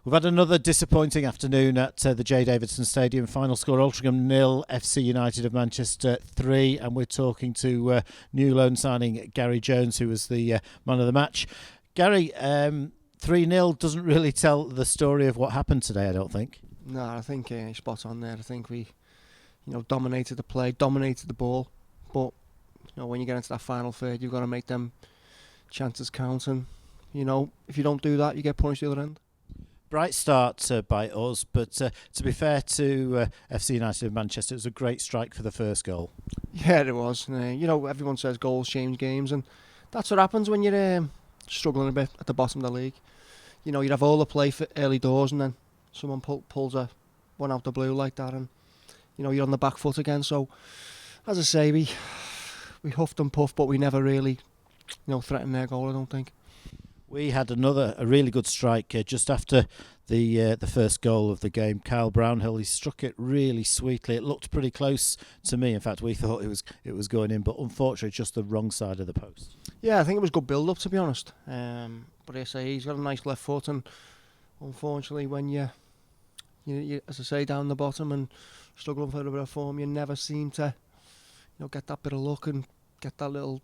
We've had another disappointing afternoon at the J Davidson Stadium. Final score, Altrincham 0, FC United of Manchester 3. And we're talking to new loan signing Gary Jones, who was the man of the match. Gary, 3-0 doesn't really tell the story of what happened today, I don't think. No, I think spot on there. I think we, dominated the play, dominated the ball. But, when you get into that final third, you've got to make them chances count. And, if you don't do that, you get punished the other end. Bright start by us, but to be fair to FC United of Manchester, it was a great strike for the first goal. Yeah, it was. Everyone says goals change games, and that's what happens when you're struggling a bit at the bottom of the league. You'd have all the play for early doors, and then someone pulls one out the blue like that, and you're on the back foot again. So, as I say, we huffed and puffed, but we never really, threatened their goal, I don't think. We had a really good strike just after the first goal of the game. Kyle Brownhill, he struck it really sweetly. It looked pretty close to me. In fact, we thought it was going in, but unfortunately, just the wrong side of the post. Yeah, I think it was good build-up, to be honest. But I say he's got a nice left foot, and unfortunately, when you as I say, down the bottom and struggling for a bit of form, you never seem to, get that bit of luck and get that little,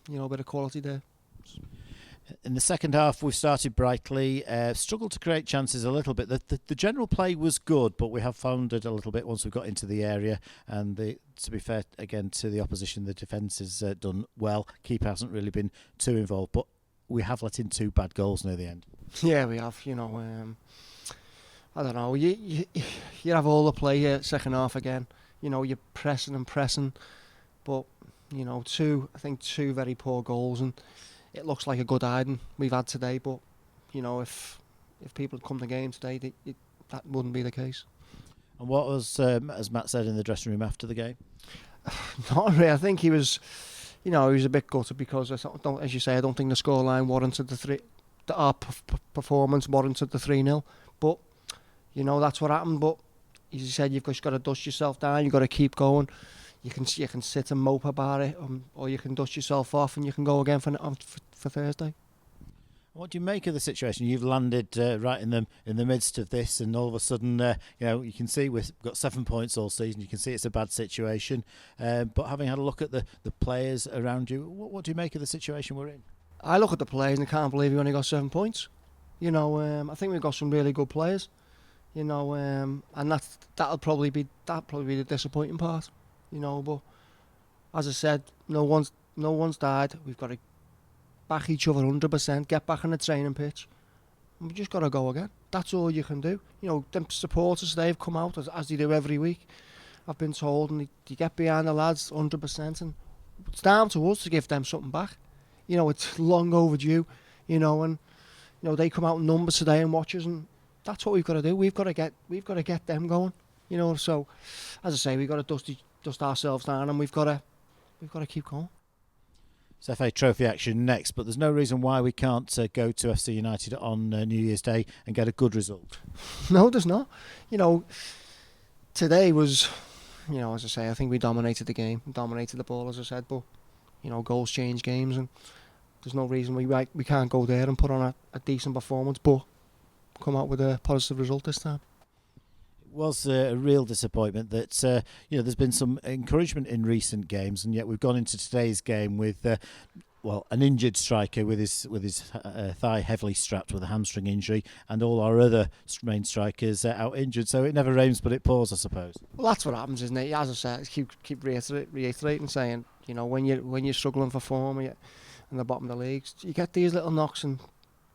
bit of quality there. In the second half, we started brightly, struggled to create chances a little bit. The general play was good, but we have foundered a little bit once we got into the area. And to be fair, again, to the opposition, the defence has done well. Keeper hasn't really been too involved, but we have let in 2 bad goals near the end. Yeah, we have. I don't know. You have all the play here second half again. You're pressing and pressing, but I think 2 very poor goals, and it looks like a good hiding we've had today, but if people had come to the game today, that wouldn't be the case. And what was, as Matt said in the dressing room after the game? Not really. I think he was a bit gutted because as you say, I don't think the scoreline warranted our performance warranted the 3-0. But that's what happened. But as you said, you've just got to dust yourself down. You've got to keep going. You can sit and mope about it, or you can dust yourself off and you can go again for Thursday. What do you make of the situation? You've landed right in the midst of this, and all of a sudden, you can see we've got 7 points all season. You can see it's a bad situation. But having had a look at the players around you, what do you make of the situation we're in? I look at the players and I can't believe we only got 7 points. I think we've got some really good players. And that'll probably be the disappointing part. But as I said, no one's died. We've got to back each other 100%, get back on the training pitch, and we just got to go again. That's all you can do. Them supporters, they've come out as they do every week, I've been told, and they get behind the lads 100%, and it's down to us to give them something back. It's long overdue, and they come out in numbers today and watch us, and that's what we've got to do. We've got to get them going. So as I say, we've got to dust ourselves down, and we've got to keep going. It's FA Trophy action next, but there's no reason why we can't go to FC United on New Year's Day and get a good result. No, there's not. Today was, as I say, I think we dominated the game, dominated the ball, as I said, but goals change games, and there's no reason we can't go there and put on a decent performance, but come out with a positive result this time. It was a real disappointment that there's been some encouragement in recent games, and yet we've gone into today's game with an injured striker with his thigh heavily strapped with a hamstring injury, and all our other main strikers out injured. So it never rains but it pours, I suppose. Well, that's what happens, isn't it? As I said, keep reiterating, saying when you're struggling for form in the bottom of the leagues, you get these little knocks,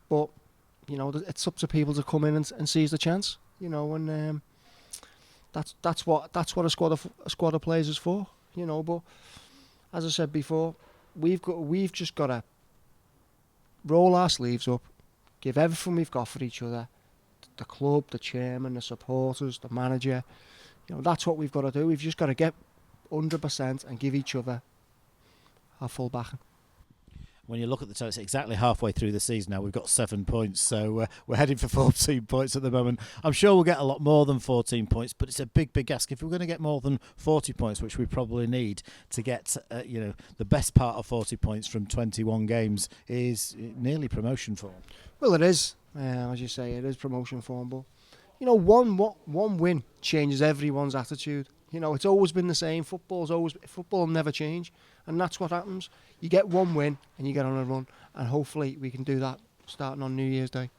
but it's up to people to come in and seize the chance. And that's what a squad of players is for. But as I said before, we've just got to roll our sleeves up, give everything we've got for each other, the club, the chairman, the supporters, the manager. That's what we've got to do. We've just got to get 100% and give each other our full backing. When you look at the total, it's exactly halfway through the season now. We've got 7 points, so we're heading for 14 points at the moment. I'm sure we'll get a lot more than 14 points, but it's a big ask. If we're going to get more than 40 points, which we probably need to get, the best part of 40 points from 21 games is nearly promotion form. Well, it is, as you say, it is promotion form, but one win changes everyone's attitude. It's always been the same. Football will never change, and that's what happens. You get one win and you get on a run, and hopefully we can do that starting on New Year's Day.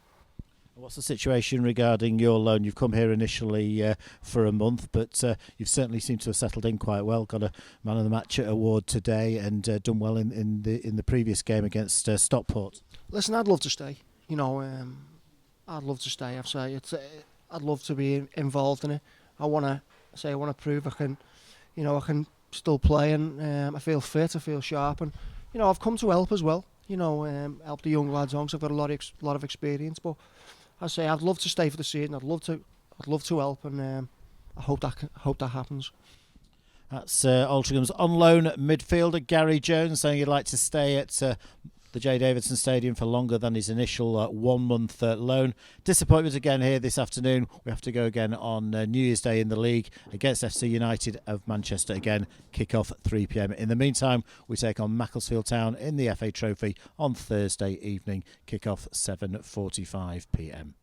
What's the situation regarding your loan? You've come here initially for a month, but you've certainly seemed to have settled in quite well. Got a Man of the Match award today, and done well in the previous game against Stockport. Listen, I'd love to stay. I'd love to stay. I'd love to be involved in it. I want to prove I can still play, and I feel fit, I feel sharp, and I've come to help as well. Help the young lads on, 'cause I've got a lot of experience. But I'd love to stay for the season. I'd love to help, and I hope that happens. That's Altrincham's on loan midfielder Gary Jones saying he'd like to stay at the J Davidson Stadium for longer than his initial 1 month loan. Disappointment again here this afternoon. We have to go again on New Year's Day in the league against FC United of Manchester again. Kick-off at 3 p.m. In the meantime, we take on Macclesfield Town in the FA Trophy on Thursday evening. Kick-off 7:45 p.m.